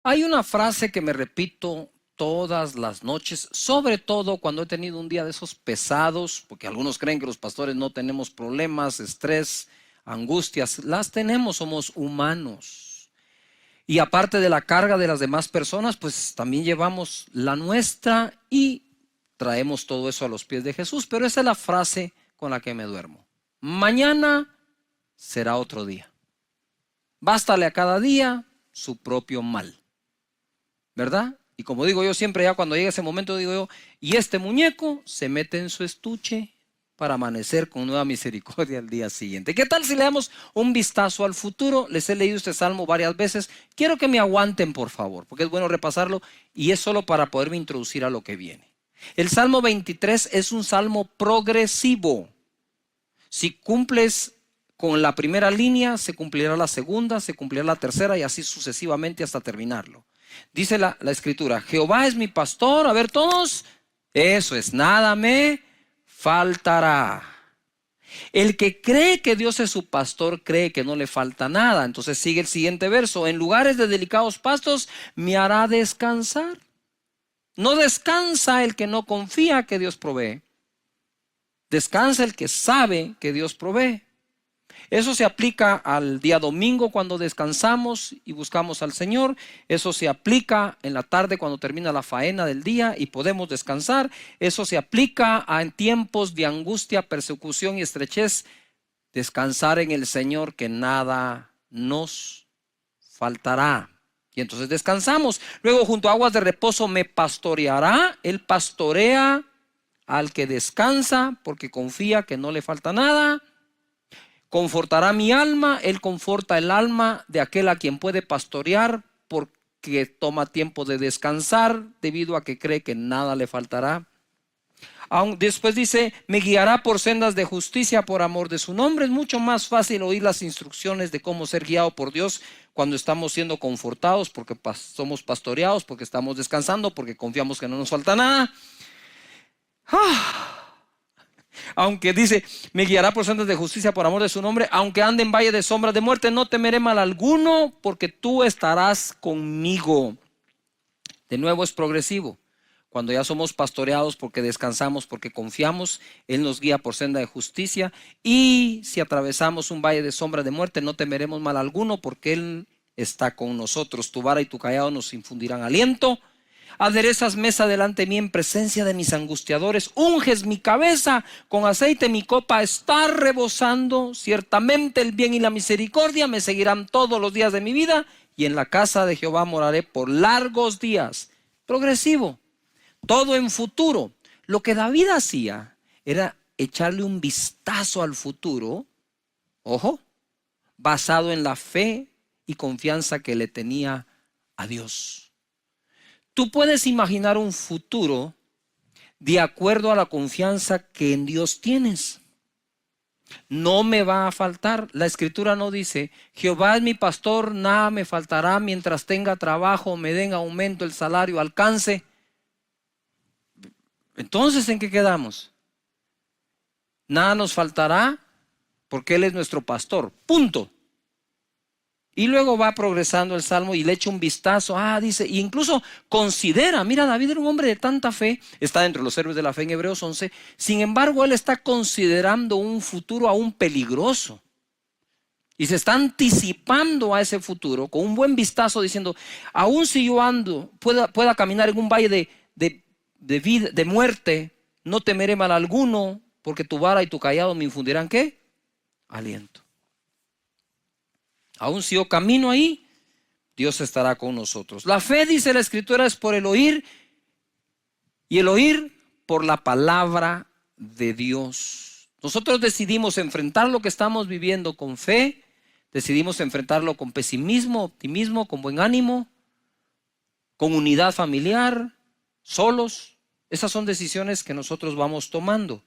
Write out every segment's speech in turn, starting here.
Hay una frase que me repito todas las noches, sobre todo cuando he tenido un día de esos pesados, porque algunos creen que los pastores no tenemos problemas, estrés, angustias. Las tenemos, somos humanos. Y aparte de la carga de las demás personas, pues también llevamos la nuestra y traemos todo eso a los pies de Jesús. Pero esa es la frase con la que me duermo. Mañana será otro día. Bástale a cada día su propio mal. ¿Verdad? Y como digo yo siempre, ya cuando llega ese momento, digo yo, y este muñeco se mete en su estuche para amanecer con nueva misericordia al día siguiente. ¿Qué tal si le damos un vistazo al futuro? Les he leído este salmo varias veces. Quiero que me aguanten, por favor, porque es bueno repasarlo y es solo para poderme introducir a lo que viene. El Salmo 23 es un salmo progresivo. Si cumples con la primera línea, se cumplirá la segunda, se cumplirá la tercera y así sucesivamente hasta terminarlo. Dice la escritura, Jehová es mi pastor, a ver todos, eso es, nada me faltará. El que cree que Dios es su pastor, cree que no le falta nada. Entonces sigue el siguiente verso, en lugares de delicados pastos me hará descansar. No descansa el que no confía que Dios provee. Descansa el que sabe que Dios provee. Eso se aplica al día domingo cuando descansamos y buscamos al Señor. Eso se aplica en la tarde cuando termina la faena del día y podemos descansar. Eso se aplica en tiempos de angustia, persecución y estrechez. Descansar en el Señor, que nada nos faltará. Y entonces descansamos. Luego, junto a aguas de reposo me pastoreará. Él pastorea al que descansa porque confía que no le falta nada. Confortará mi alma, Él conforta el alma de aquel a quien puede pastorear porque toma tiempo de descansar debido a que cree que nada le faltará. Después dice, me guiará por sendas de justicia por amor de su nombre. Es mucho más fácil oír las instrucciones de cómo ser guiado por Dios cuando estamos siendo confortados, porque somos pastoreados, porque estamos descansando, porque confiamos que no nos falta nada. Aunque dice, me guiará por sendas de justicia por amor de su nombre, aunque ande en valle de sombras de muerte, no temeré mal alguno, porque tú estarás conmigo. De nuevo es progresivo. Cuando ya somos pastoreados porque descansamos, porque confiamos, Él nos guía por senda de justicia. Y si atravesamos un valle de sombra de muerte, no temeremos mal alguno, porque Él está con nosotros. Tu vara y tu cayado nos infundirán aliento. Aderezas mesa delante de mí en presencia de mis angustiadores. Unges mi cabeza con aceite, mi copa está rebosando. Ciertamente el bien y la misericordia me seguirán todos los días de mi vida, y en la casa de Jehová moraré por largos días. Progresivo, todo en futuro. Lo que David hacía era echarle un vistazo al futuro, ojo, basado en la fe y confianza que le tenía a Dios. Tú puedes imaginar un futuro de acuerdo a la confianza que en Dios tienes. No me va a faltar. La escritura no dice, Jehová es mi pastor, nada me faltará mientras tenga trabajo, me den aumento, el salario alcance. Entonces, ¿en qué quedamos? Nada nos faltará porque Él es nuestro pastor. Punto. Y luego va progresando el salmo y le echa un vistazo. Dice, e incluso considera, mira, David era un hombre de tanta fe, está dentro de los héroes de la fe en Hebreos 11. Sin embargo, él está considerando un futuro aún peligroso. Y se está anticipando a ese futuro con un buen vistazo diciendo, aún si yo ando, pueda caminar en un valle de muerte, no temeré mal alguno, porque tu vara y tu cayado me infundirán, ¿qué? Aliento. Aún si yo camino ahí, Dios estará con nosotros. La fe, dice la escritura, es por el oír, y el oír por la palabra de Dios. Nosotros decidimos enfrentar lo que estamos viviendo con fe, decidimos enfrentarlo con pesimismo, optimismo, con buen ánimo, con unidad familiar, solos. Esas son decisiones que nosotros vamos tomando.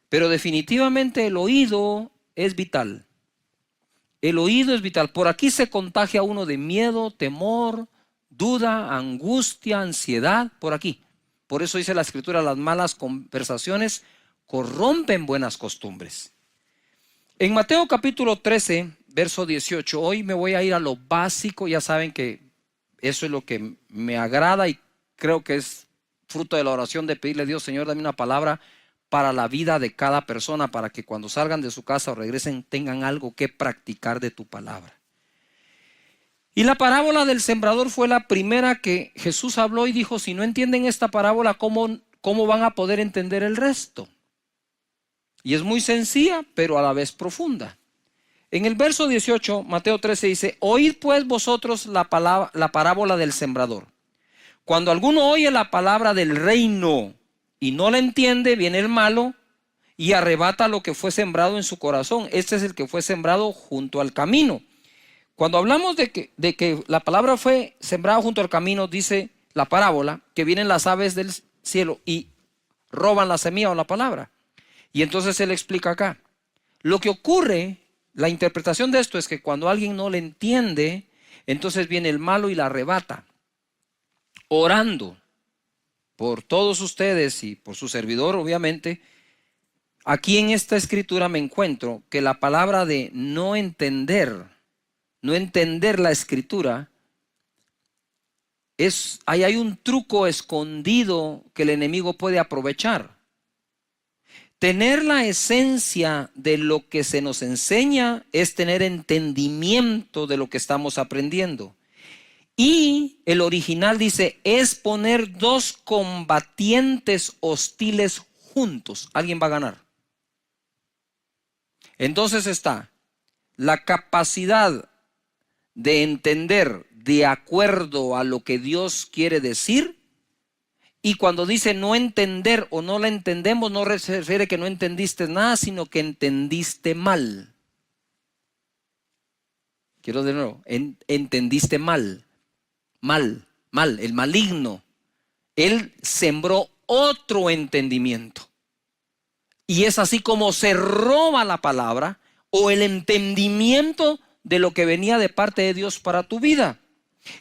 Pero definitivamente el oído es vital. El oído es vital. Por aquí se contagia uno de miedo, temor, duda, angustia, ansiedad. Por aquí. Por eso dice la escritura, las malas conversaciones corrompen buenas costumbres. En Mateo capítulo 13, verso 18, hoy me voy a ir a lo básico. Ya saben que Eso es lo que me agrada y creo que es fruto de la oración de pedirle a Dios, Señor, dame una palabra para la vida de cada persona, para que cuando salgan de su casa o regresen tengan algo que practicar de tu palabra. Y la parábola del sembrador fue la primera que Jesús habló y dijo, si no entienden esta parábola, ¿cómo van a poder entender el resto? Y es muy sencilla, pero a la vez profunda. En el verso 18, Mateo 13 dice, oíd pues vosotros la parábola del sembrador. Cuando alguno oye la palabra del reino y no la entiende, viene el malo y arrebata lo que fue sembrado en su corazón. Este es el que fue sembrado junto al camino. Cuando hablamos de que la palabra fue sembrada junto al camino, dice la parábola, que vienen las aves del cielo y roban la semilla o la palabra. Y entonces él explica acá. Lo que ocurre, la interpretación de esto es que cuando alguien no le entiende, entonces viene el malo y la arrebata. Orando por todos ustedes y por su servidor, obviamente, aquí en esta escritura me encuentro que la palabra de no entender la escritura, ahí hay un truco escondido que el enemigo puede aprovechar. Tener la esencia de lo que se nos enseña es tener entendimiento de lo que estamos aprendiendo. Y el original dice, es poner dos combatientes hostiles juntos. ¿Alguien va a ganar? Entonces está la capacidad de entender de acuerdo a lo que Dios quiere decir. Y cuando dice no entender o no la entendemos, no se refiere que no entendiste nada, sino que entendiste mal. Quiero de nuevo, entendiste mal. Mal, el maligno. Él sembró otro entendimiento. Y es así como se roba la palabra o el entendimiento de lo que venía de parte de Dios para tu vida.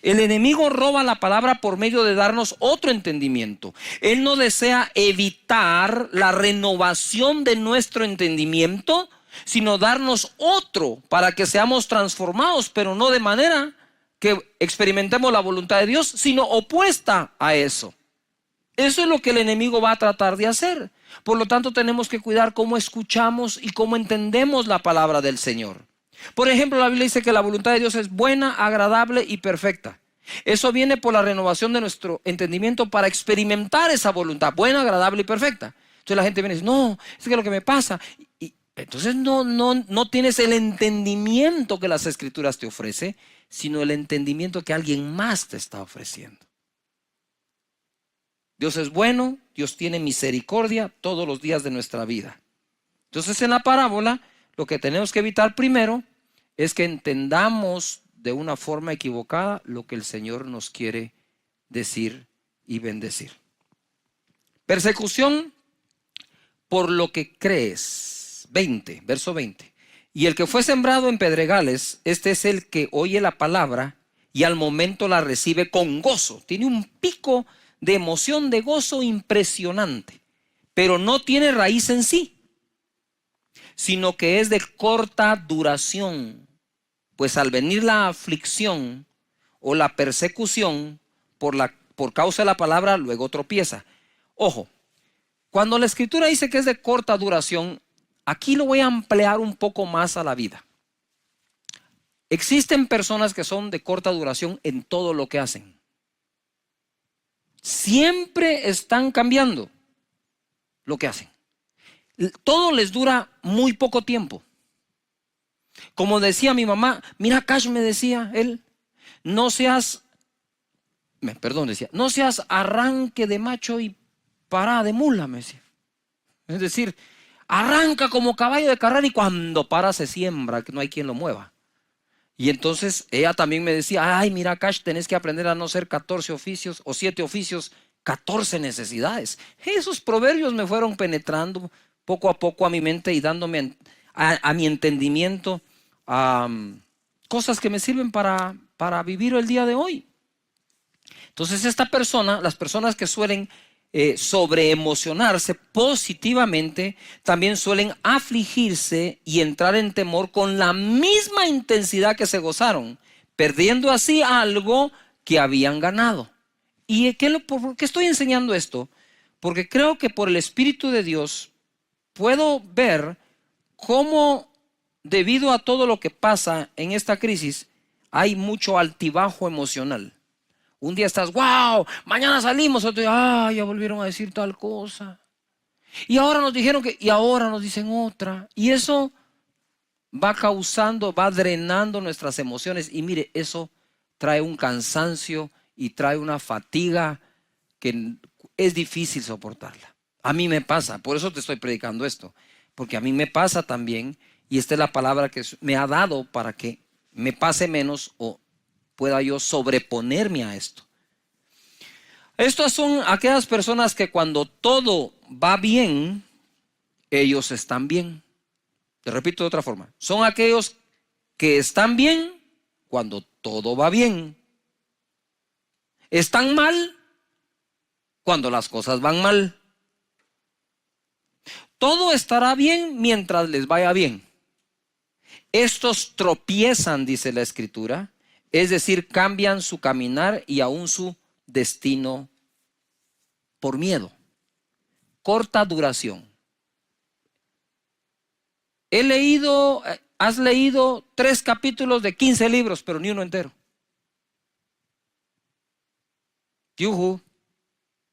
El enemigo roba la palabra por medio de darnos otro entendimiento. Él no desea evitar la renovación de nuestro entendimiento, sino darnos otro para que seamos transformados, pero no de manera que experimentemos la voluntad de Dios, sino opuesta a eso. Eso es lo que el enemigo va a tratar de hacer. Por lo tanto, tenemos que cuidar cómo escuchamos y cómo entendemos la palabra del Señor. Por ejemplo, la Biblia dice que la voluntad de Dios es buena, agradable y perfecta. Eso viene por la renovación de nuestro entendimiento para experimentar esa voluntad buena, agradable y perfecta. Entonces la gente viene y dice, no, es que lo que me pasa. Y entonces no tienes el entendimiento que las Escrituras te ofrece, sino el entendimiento que alguien más te está ofreciendo. Dios es bueno, Dios tiene misericordia todos los días de nuestra vida. Entonces en la parábola, lo que tenemos que evitar primero es que entendamos de una forma equivocada lo que el Señor nos quiere decir y bendecir. Persecución por lo que crees. 20, verso 20. Y el que fue sembrado en pedregales, este es el que oye la palabra y al momento la recibe con gozo. Tiene un pico de emoción, de gozo impresionante, pero no tiene raíz en sí, sino que es de corta duración, pues al venir la aflicción o la persecución por causa de la palabra, luego tropieza. Ojo, cuando la Escritura dice que es de corta duración, aquí lo voy a ampliar un poco más a la vida. Existen personas que son de corta duración en todo lo que hacen. Siempre están cambiando lo que hacen. Todo les dura muy poco tiempo. Como decía mi mamá, mira, Cash, me decía él, no seas arranque de macho y parada de mula, me decía. Es decir, arranca como caballo de carrera y cuando para se siembra, que no hay quien lo mueva. Y entonces ella también me decía, ay, mira, Cash, tenés que aprender a no ser 14 oficios o 7 oficios, 14 necesidades. Esos proverbios me fueron penetrando poco a poco a mi mente y dándome a mi entendimiento cosas que me sirven para vivir el día de hoy. Entonces las personas que suelen sobreemocionarse positivamente, también suelen afligirse y entrar en temor con la misma intensidad que se gozaron, perdiendo así algo que habían ganado. ¿Y por qué estoy enseñando esto? Porque creo que por el Espíritu de Dios puedo ver cómo, debido a todo lo que pasa en esta crisis, hay mucho altibajo emocional. Un día estás, wow, mañana salimos, otro día, ya volvieron a decir tal cosa. Y ahora nos dijeron y ahora nos dicen otra. Y eso va causando, va drenando nuestras emociones. Y mire, eso trae un cansancio y trae una fatiga que es difícil soportarla. A mí me pasa, por eso te estoy predicando esto, porque a mí me pasa también, y esta es la palabra que me ha dado para que me pase menos o pueda yo sobreponerme a esto. Estas son aquellas personas que cuando todo va bien, ellos están bien. Te repito de otra forma, son aquellos que están bien cuando todo va bien. Están mal cuando las cosas van mal. Todo estará bien mientras les vaya bien. Estos tropiezan, dice la Escritura, es decir, cambian su caminar y aún su destino por miedo. Corta duración. Has leído 3 capítulos de 15 libros, pero ni uno entero. Yuhu,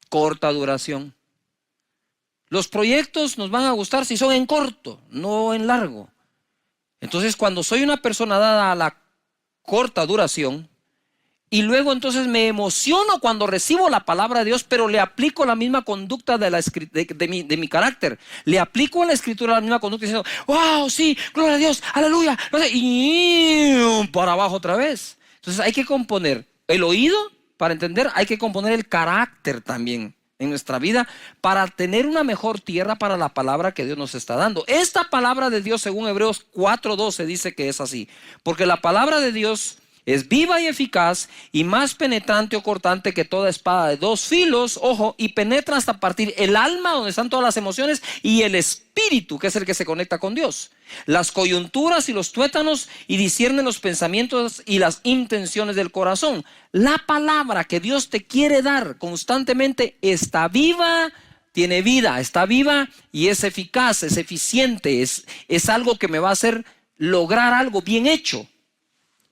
corta duración. Los proyectos nos van a gustar si son en corto, no en largo. Entonces, cuando soy una persona dada a la corta duración, y luego entonces me emociono cuando recibo la palabra de Dios, pero le aplico la misma conducta de mi carácter. Le aplico a la Escritura la misma conducta diciendo, wow, sí, gloria a Dios, aleluya. Y para abajo otra vez. Entonces hay que componer el oído para entender, hay que componer el carácter también en nuestra vida para tener una mejor tierra para la palabra que Dios nos está dando. Esta palabra de Dios, según Hebreos 4:12, dice que es así. Porque la palabra de Dios es viva y eficaz y más penetrante o cortante que toda espada de 2 filos, ojo, y penetra hasta partir el alma, donde están todas las emociones, y el espíritu, que es el que se conecta con Dios, las coyunturas y los tuétanos, y discierne los pensamientos y las intenciones del corazón. La palabra que Dios te quiere dar constantemente está viva, tiene vida, está viva y es eficaz, es eficiente, es algo que me va a hacer lograr algo bien hecho.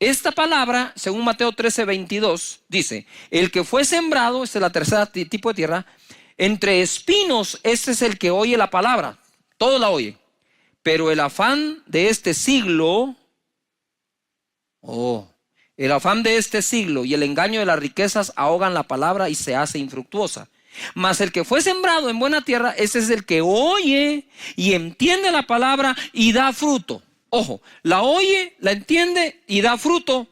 Esta palabra, según Mateo 13:22, dice, el que fue sembrado, esta es la tercera tipo de tierra, entre espinos, este es el que oye la palabra, todo la oye, pero el afán de este siglo, el afán de este siglo y el engaño de las riquezas ahogan la palabra y se hace infructuosa. Mas el que fue sembrado en buena tierra, ese es el que oye y entiende la palabra y da fruto. Ojo, la oye, la entiende y da fruto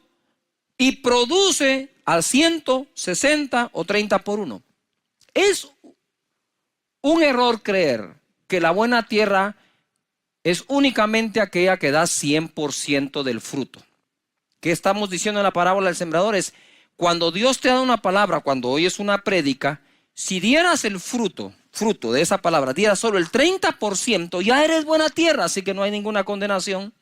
y produce al 100, 60 o 30 por uno. Es un error creer que la buena tierra es únicamente aquella que da 100% del fruto. ¿Qué estamos diciendo en la parábola del sembrador? Es cuando Dios te da una palabra, cuando oyes una prédica, si dieras el fruto de esa palabra, dieras solo el 30%, ya eres buena tierra, así que no hay ninguna condenación.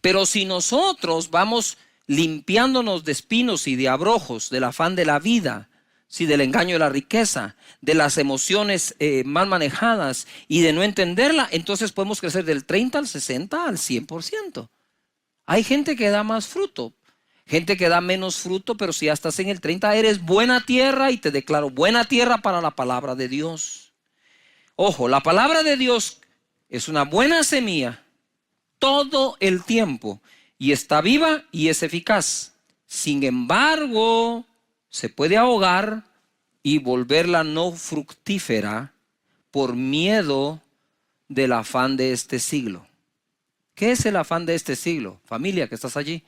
Pero si nosotros vamos limpiándonos de espinos y de abrojos, del afán de la vida, sí, del engaño de la riqueza, de las emociones mal manejadas y de no entenderla, entonces podemos crecer del 30 al 60 al 100%. Hay gente que da más fruto, gente que da menos fruto, pero si ya estás en el 30, eres buena tierra y te declaro buena tierra para la palabra de Dios. Ojo, la palabra de Dios es una buena semilla todo el tiempo y está viva y es eficaz. Sin embargo, se puede ahogar y volverla no fructífera por miedo del afán de este siglo. ¿Qué es el afán de este siglo? Familia que estás allí.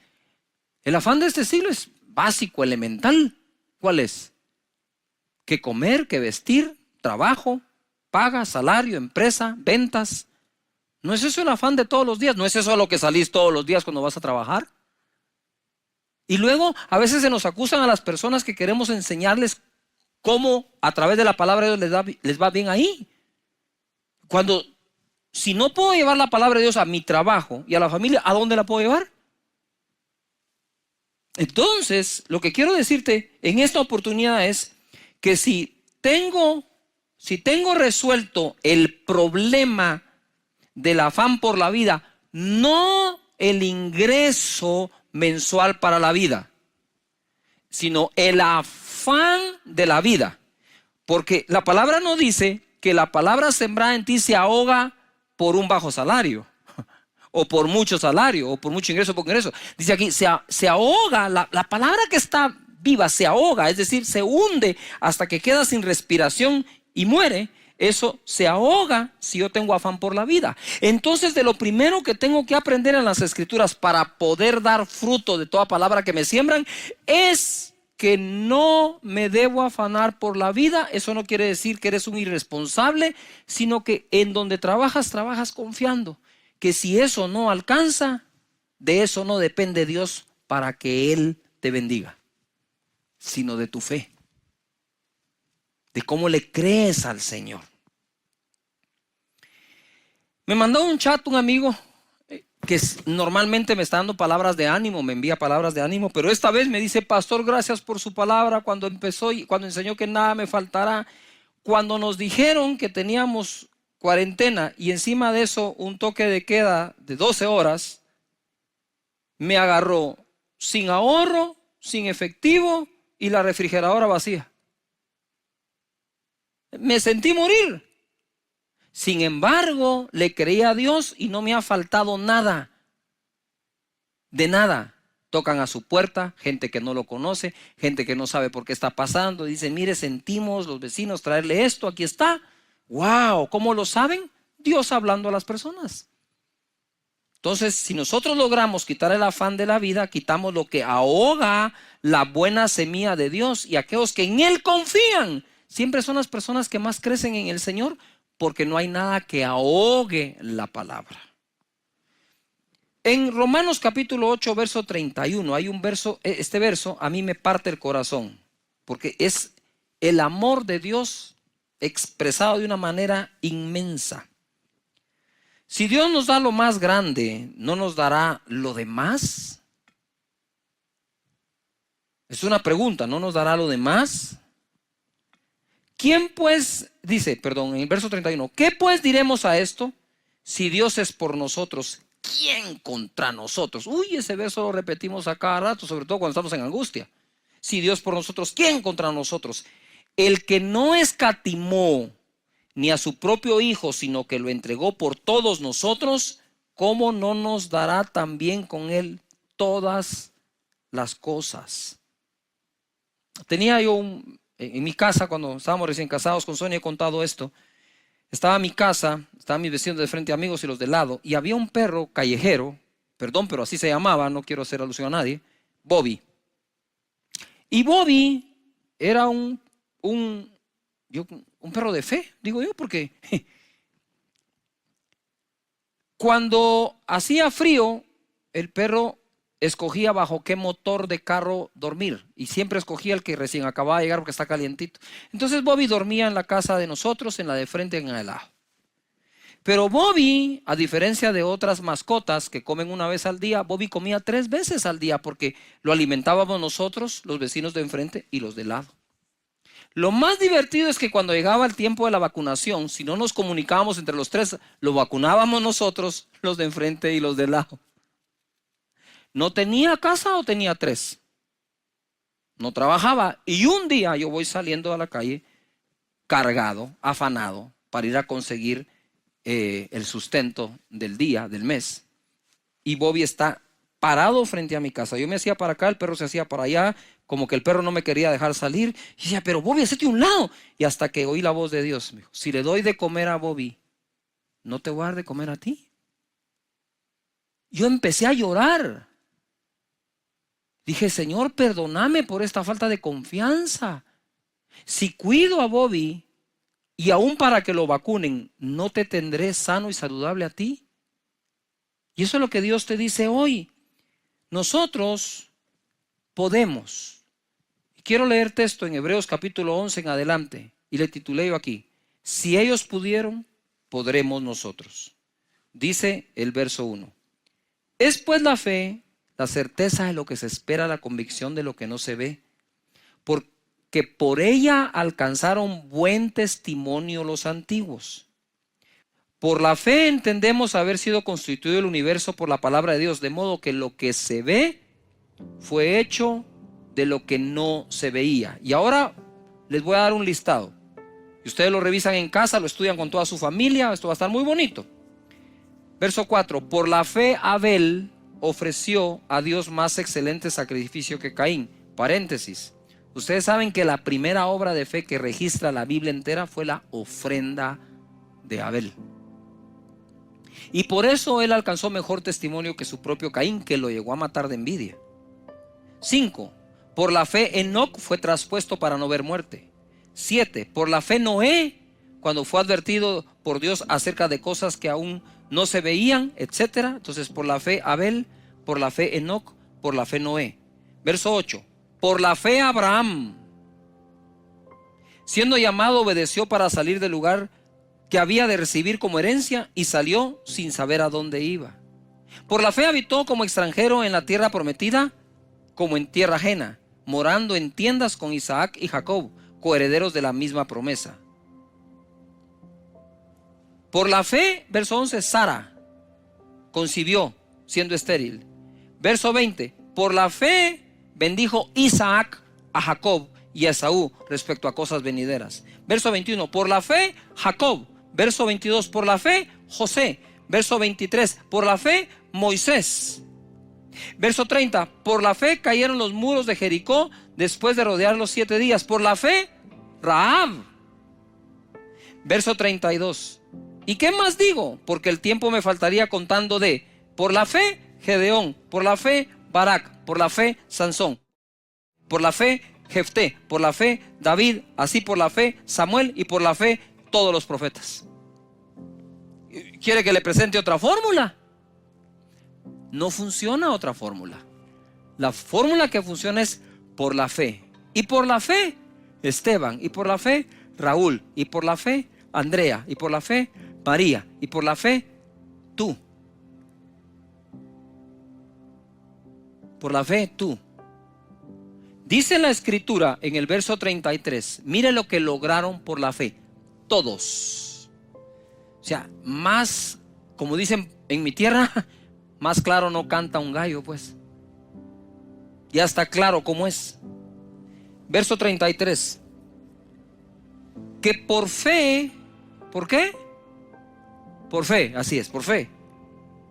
El afán de este siglo es básico, elemental. ¿Cuál es? ¿Qué comer, qué vestir, trabajo, paga, salario, empresa, ventas? ¿No es eso el afán de todos los días? ¿No es eso a lo que salís todos los días cuando vas a trabajar? Y luego a veces se nos acusan a las personas que queremos enseñarles cómo a través de la palabra de Dios les va bien ahí. Cuando, si no puedo llevar la palabra de Dios a mi trabajo y a la familia, ¿a dónde la puedo llevar? Entonces, lo que quiero decirte en esta oportunidad es que si tengo resuelto el problema del afán por la vida, no el ingreso mensual para la vida, sino el afán de la vida. Porque la palabra no dice que la palabra sembrada en ti se ahoga por un bajo salario, o por mucho salario, o por mucho ingreso, poco ingreso. Dice aquí, se ahoga, la palabra que está viva se ahoga, es decir, se hunde hasta que queda sin respiración y muere. Eso se ahoga si yo tengo afán por la vida. Entonces, de lo primero que tengo que aprender en las Escrituras para poder dar fruto de toda palabra que me siembran es que no me debo afanar por la vida. Eso no quiere decir que eres un irresponsable, sino que en donde trabajas confiando que si eso no alcanza, de eso no depende Dios para que Él te bendiga, sino de tu fe, de cómo le crees al Señor. Me mandó un chat un amigo que normalmente me está dando palabras de ánimo, me envía palabras de ánimo, pero esta vez me dice: pastor, gracias por su palabra cuando empezó y cuando enseñó que nada me faltará. Cuando nos dijeron que teníamos cuarentena y encima de eso un toque de queda de 12 horas, me agarró sin ahorro, sin efectivo y la refrigeradora vacía. Me sentí morir. Sin embargo, le creí a Dios y no me ha faltado nada. De nada. Tocan a su puerta, gente que no lo conoce, gente que no sabe por qué está pasando. Dicen: mire, sentimos los vecinos traerle esto, aquí está. ¡Wow! ¿Cómo lo saben? Dios hablando a las personas. Entonces, si nosotros logramos quitar el afán de la vida, quitamos lo que ahoga la buena semilla de Dios, y aquellos que en Él confían siempre son las personas que más crecen en el Señor, porque no hay nada que ahogue la palabra. En Romanos capítulo 8, verso 31, hay un verso, este verso a mí me parte el corazón, porque es el amor de Dios expresado de una manera inmensa. Si Dios nos da lo más grande, ¿no nos dará lo demás? Es una pregunta, ¿no nos dará lo demás? ¿Quién pues, en el verso 31, qué pues diremos a esto? Si Dios es por nosotros, ¿quién contra nosotros? Uy, ese verso lo repetimos a cada rato, sobre todo cuando estamos en angustia. Si Dios por nosotros, ¿quién contra nosotros? El que no escatimó ni a su propio Hijo, sino que lo entregó por todos nosotros, ¿cómo no nos dará también con Él todas las cosas? Tenía yo en mi casa, cuando estábamos recién casados con Sonia, he contado esto. Estaba mi casa, estaban mis vecinos de frente, amigos, y los de lado, y había un perro callejero, perdón, pero así se llamaba, no quiero hacer alusión a nadie, Bobby. Y Bobby era un perro de fe, digo yo, porque cuando hacía frío, el perro escogía bajo qué motor de carro dormir, y siempre escogía el que recién acababa de llegar porque está calientito. Entonces Bobby dormía en la casa de nosotros, en la de frente, en el lado. Pero Bobby, a diferencia de otras mascotas que comen una vez al día, Bobby comía 3 veces al día, porque lo alimentábamos nosotros, los vecinos de enfrente y los de lado. Lo más divertido es que cuando llegaba el tiempo de la vacunación, si no nos comunicábamos entre los 3, lo vacunábamos nosotros, los de enfrente y los de lado. ¿No tenía casa o tenía 3? No trabajaba. Y un día yo voy saliendo a la calle cargado, afanado, para ir a conseguir el sustento del día, del mes. Y Bobby está parado frente a mi casa. Yo me hacía para acá, el perro se hacía para allá, como que el perro no me quería dejar salir. Y decía: pero Bobby, hacete a un lado. Y hasta que oí la voz de Dios, me dijo: si le doy de comer a Bobby, ¿no te voy a dar de comer a ti? Yo empecé a llorar. Dije: Señor, perdóname por esta falta de confianza. Si cuido a Bobby y aún para que lo vacunen, ¿no te tendré sano y saludable a ti? Y eso es lo que Dios te dice hoy. Nosotros podemos. Quiero leer texto en Hebreos capítulo 11 en adelante, y le titulé yo aquí: si ellos pudieron, podremos nosotros. Dice el verso 1: es pues la fe la certeza de lo que se espera, la convicción de lo que no se ve. Porque por ella alcanzaron buen testimonio los antiguos. Por la fe entendemos haber sido constituido el universo por la palabra de Dios, de modo que lo que se ve fue hecho de lo que no se veía. Y ahora les voy a dar un listado. Y ustedes lo revisan en casa, lo estudian con toda su familia. Esto va a estar muy bonito. Verso 4. Por la fe Abel ofreció a Dios más excelente sacrificio que Caín. Paréntesis. Ustedes saben que la primera obra de fe que registra la Biblia entera fue la ofrenda de Abel. Y por eso él alcanzó mejor testimonio que su propio Caín, que lo llegó a matar de envidia. 5. Por la fe Enoc fue traspuesto para no ver muerte. 7. Por la fe Noé, cuando fue advertido por Dios acerca de cosas que aún no se veían, etc. Entonces por la fe Abel, por la fe Enoc, por la fe Noé. Verso 8. Por la fe Abraham, siendo llamado, obedeció para salir del lugar que había de recibir como herencia y salió sin saber a dónde iba. Por la fe habitó como extranjero en la tierra prometida, como en tierra ajena, morando en tiendas con Isaac y Jacob, coherederos de la misma promesa. Por la fe, verso 11, Sara concibió siendo estéril. Verso 20, por la fe bendijo Isaac a Jacob y a Esaú respecto a cosas venideras. Verso 21, por la fe Jacob. Verso 22, por la fe José. Verso 23, por la fe Moisés. Verso 30, por la fe cayeron los muros de Jericó después de rodearlos 7 días. Por la fe Rahab. Verso 32, ¿y qué más digo? Porque el tiempo me faltaría contando de, por la fe Gedeón, por la fe Barak, por la fe Sansón, por la fe Jefté, por la fe David, así por la fe Samuel y por la fe todos los profetas. ¿Quiere que le presente otra fórmula? No funciona otra fórmula. La fórmula que funciona es por la fe. Y por la fe Esteban, y por la fe Raúl, y por la fe Andrea, y por la fe María, y por la fe tú. Por la fe tú. Dice la escritura en el verso 33, mire lo que lograron por la fe. Todos. O sea, más, como dicen en mi tierra, más claro no canta un gallo, pues. Ya está claro cómo es. Verso 33. Que por fe, ¿por qué? Por fe, así es, por fe.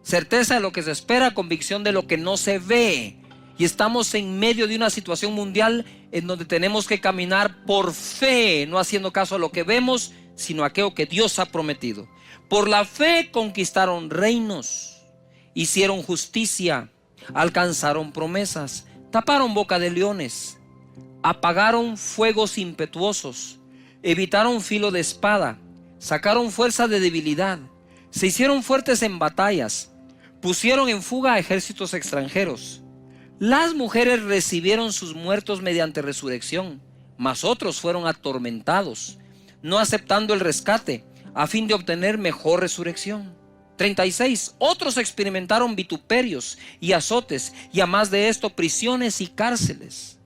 Certeza de lo que se espera, convicción de lo que no se ve. Y estamos en medio de una situación mundial en donde tenemos que caminar por fe, no haciendo caso a lo que vemos, sino a aquello que Dios ha prometido. Por la fe conquistaron reinos, hicieron justicia, alcanzaron promesas, taparon boca de leones, apagaron fuegos impetuosos, evitaron filo de espada, sacaron fuerza de debilidad, se hicieron fuertes en batallas, pusieron en fuga a ejércitos extranjeros. Las mujeres recibieron sus muertos mediante resurrección, mas otros fueron atormentados, no aceptando el rescate, a fin de obtener mejor resurrección. 36. Otros experimentaron vituperios y azotes, y a más de esto, prisiones y cárceles.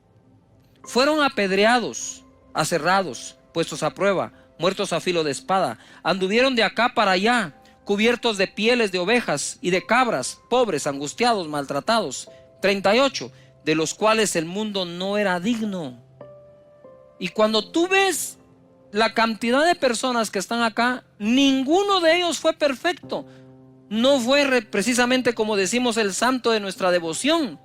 Fueron apedreados, aserrados, puestos a prueba, muertos a filo de espada. Anduvieron de acá para allá, cubiertos de pieles de ovejas y de cabras, pobres, angustiados, maltratados. 38. De los cuales el mundo no era digno. Y cuando tú ves la cantidad de personas que están acá, ninguno de ellos fue perfecto. No fue precisamente, como decimos, el santo de nuestra devoción,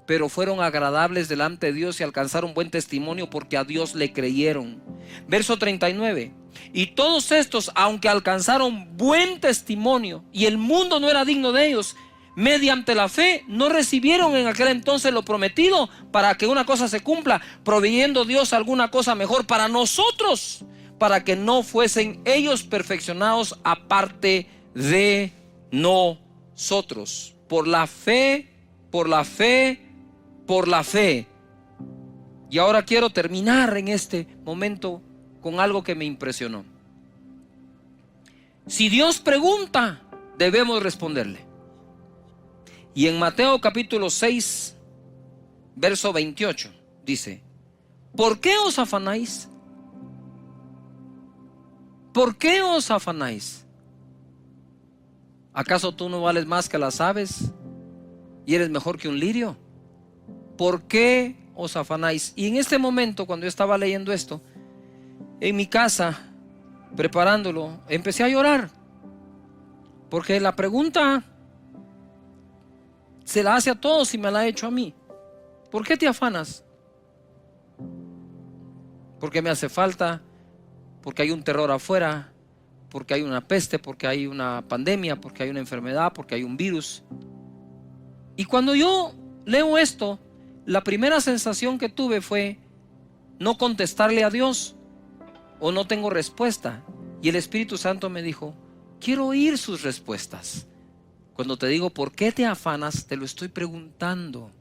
pero fueron agradables delante de Dios y alcanzaron buen testimonio porque a Dios le creyeron. Verso 39. Y todos estos, aunque alcanzaron buen testimonio y el mundo no era digno de ellos, mediante la fe no recibieron en aquel entonces lo prometido, para que una cosa se cumpla, proveyendo Dios alguna cosa mejor para nosotros, para que no fuesen ellos perfeccionados aparte de nosotros. Por la fe, por la fe, por la fe. Y ahora quiero terminar en este momento con algo que me impresionó. Si Dios pregunta, debemos responderle. Y en Mateo capítulo 6, verso 28, dice: ¿por qué os afanáis? ¿Por qué os afanáis? ¿Acaso tú no vales más que las aves y eres mejor que un lirio? ¿Por qué os afanáis? Y en este momento, cuando yo estaba leyendo esto, en mi casa, preparándolo, empecé a llorar, porque la pregunta se la hace a todos y me la ha hecho a mí. ¿Por qué te afanas? Porque me hace falta, porque hay un terror afuera, porque hay una peste, porque hay una pandemia, porque hay una enfermedad, porque hay un virus. Y cuando yo leo esto, la primera sensación que tuve fue no contestarle a Dios, o no tengo respuesta. Y el Espíritu Santo me dijo: quiero oír sus respuestas. Cuando te digo ¿por qué te afanas?, te lo estoy preguntando.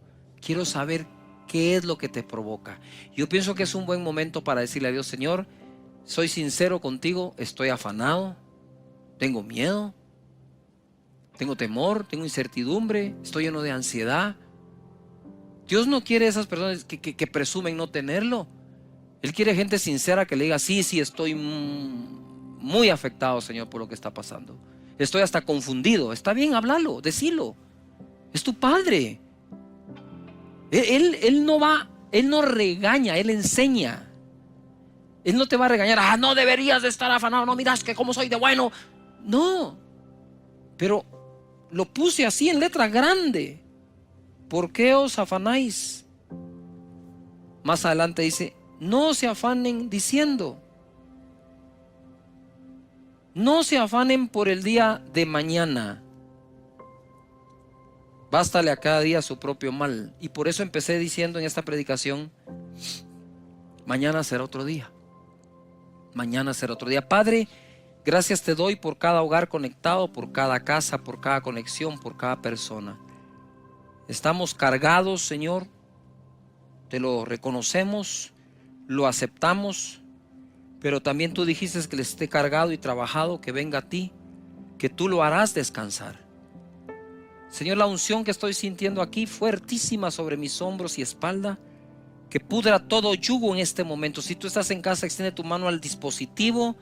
Quiero saber qué es lo que te provoca. Yo pienso que es un buen momento para decirle a Dios: Señor, soy sincero contigo, estoy afanado, tengo miedo, tengo temor, tengo incertidumbre, estoy lleno de ansiedad. Dios no quiere esas personas que presumen no tenerlo. Él quiere gente sincera que le diga: sí, estoy muy afectado, Señor, por lo que está pasando. Estoy hasta confundido. Está bien, háblalo, decilo. Es tu Padre. Él no regaña, Él enseña. Él no te va a regañar: ah, no deberías de estar afanado, no miras que cómo soy de bueno. No, pero lo puse así en letra grande. ¿Por qué os afanáis? Más adelante dice: no se afanen diciendo. No se afanen por el día de mañana. Bástale a cada día su propio mal. Y por eso empecé diciendo en esta predicación: mañana será otro día. Mañana será otro día. Padre, gracias te doy por cada hogar conectado, por cada casa, por cada conexión, por cada persona. Estamos cargados, Señor. Te lo reconocemos, lo aceptamos. Pero también tú dijiste que le esté cargado y trabajado, que venga a ti, que tú lo harás descansar. Señor, la unción que estoy sintiendo aquí, fuertísima sobre mis hombros y espalda, que pudra todo yugo en este momento. Si tú estás en casa, extiende tu mano al dispositivo,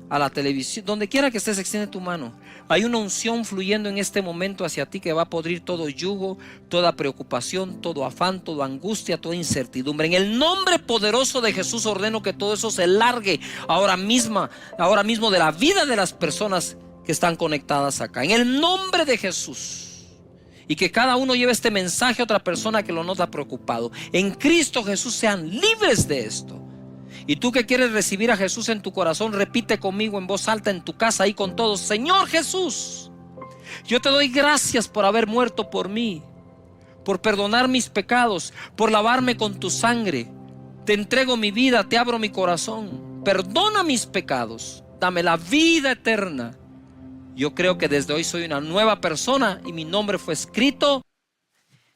a la televisión, donde quiera que estés, extiende tu mano. Hay una unción fluyendo en este momento hacia ti que va a podrir todo yugo, toda preocupación, todo afán, toda angustia, toda incertidumbre. En el nombre poderoso de Jesús ordeno que todo eso se largue ahora mismo de la vida de las personas que están conectadas acá. En el nombre de Jesús. Y que cada uno lleve este mensaje a otra persona que lo nota preocupado. En Cristo Jesús sean libres de esto. Y tú que quieres recibir a Jesús en tu corazón, repite conmigo en voz alta en tu casa, ahí con todos: Señor Jesús, yo te doy gracias por haber muerto por mí, por perdonar mis pecados, por lavarme con tu sangre. Te entrego mi vida, te abro mi corazón. Perdona mis pecados, dame la vida eterna. Yo creo que desde hoy soy una nueva persona y mi nombre fue escrito.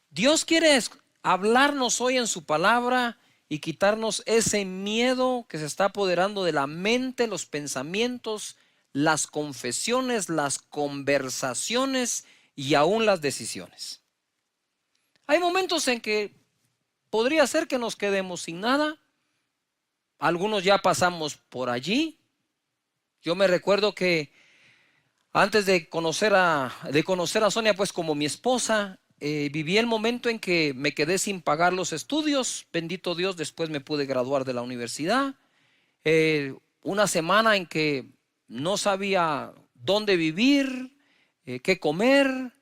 Dios quiere hablarnos hoy en su palabra y quitarnos ese miedo que se está apoderando de la mente, los pensamientos, las confesiones, las conversaciones y aún las decisiones. Hay momentos en que podría ser que nos quedemos sin nada. Algunos ya pasamos por allí. Yo me recuerdo que antes de conocer a Sonia, pues como mi esposa, viví el momento en que me quedé sin pagar los estudios. Bendito Dios, después me pude graduar de la universidad. Una semana en que no sabía dónde vivir, qué comer.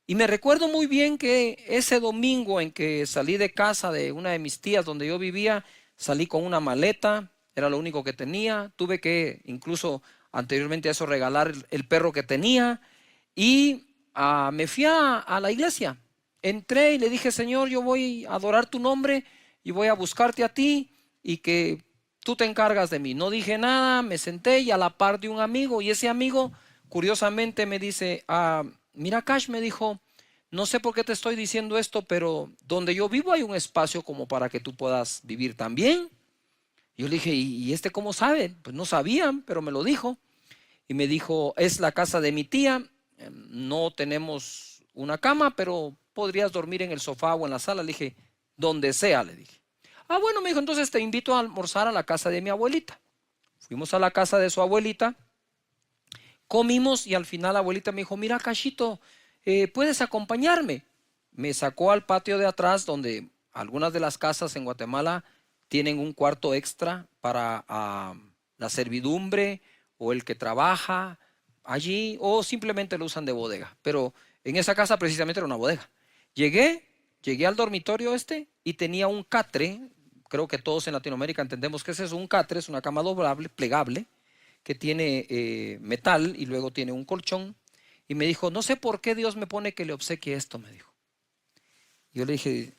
Y me recuerdo muy bien que ese domingo en que salí de casa de una de mis tías donde yo vivía, salí con una maleta, era lo único que tenía. Tuve que incluso anteriormente a eso regalar el perro que tenía. Y me fui a la iglesia. Entré y le dije: Señor, yo voy a adorar tu nombre y voy a buscarte a ti y que tú te encargas de mí. No dije nada, me senté y a la par de un amigo, y ese amigo curiosamente me dice: mira, Cash, me dijo, no sé por qué te estoy diciendo esto, pero donde yo vivo hay un espacio como para que tú puedas vivir también. Yo le dije: ¿y este cómo sabe? Pues no sabían, pero me lo dijo. Y me dijo: es la casa de mi tía. No tenemos una cama, pero podrías dormir en el sofá o en la sala. Le dije, donde sea, le dije. Ah, bueno, me dijo, entonces te invito a almorzar a la casa de mi abuelita. Fuimos a la casa de su abuelita, comimos y al final la abuelita me dijo, mira, Cachito, ¿puedes acompañarme? Me sacó al patio de atrás donde algunas de las casas en Guatemala tienen un cuarto extra para la servidumbre o el que trabaja allí o simplemente lo usan de bodega. Pero en esa casa precisamente era una bodega. Llegué al dormitorio y tenía un catre. Creo que todos en Latinoamérica entendemos que ese es un catre, es una cama doblable, plegable, que tiene metal y luego tiene un colchón. Y me dijo, no sé por qué Dios me pone que le obsequie esto, me dijo. Yo le dije,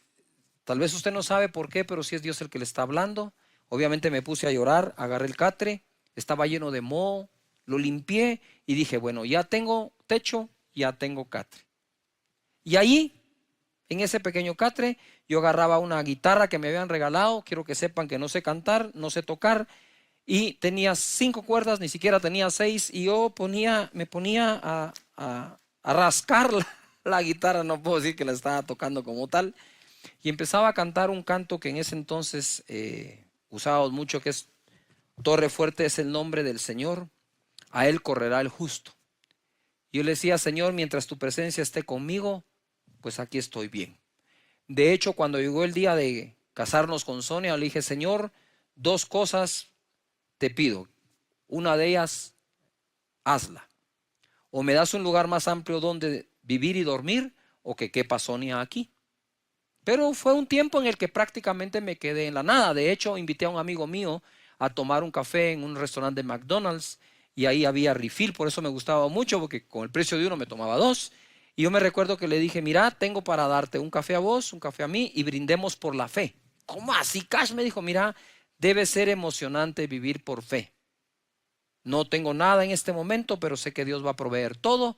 tal vez usted no sabe por qué, pero sí es Dios el que le está hablando. Obviamente me puse a llorar, agarré el catre, estaba lleno de moho, lo limpié y dije, bueno, ya tengo techo, ya tengo catre. Y ahí, en ese pequeño catre, yo agarraba una guitarra que me habían regalado. Quiero que sepan que no sé cantar, no sé tocar. Y tenía 5 cuerdas, ni siquiera tenía 6. Y yo me ponía a rascar la guitarra. No puedo decir que la estaba tocando como tal. Y empezaba a cantar un canto que en ese entonces usábamos mucho, que es Torre fuerte es el nombre del Señor, a Él correrá el justo. Yo le decía, Señor, mientras tu presencia esté conmigo, pues aquí estoy bien. De hecho, cuando llegó el día de casarnos con Sonia, le dije, Señor, 2 cosas te pido. Una de ellas, hazla. O me das un lugar más amplio donde vivir y dormir, o que quepa Sonia aquí. Pero fue un tiempo en el que prácticamente me quedé en la nada. De hecho, invité a un amigo mío a tomar un café en un restaurante de McDonald's y ahí había refill, por eso me gustaba mucho, porque con el precio de uno me tomaba 2. Y yo me recuerdo que le dije, mira, tengo para darte un café a vos, un café a mí y brindemos por la fe. ¿Cómo así, Cash? Me dijo, mira, debe ser emocionante vivir por fe. No tengo nada en este momento, pero sé que Dios va a proveer todo.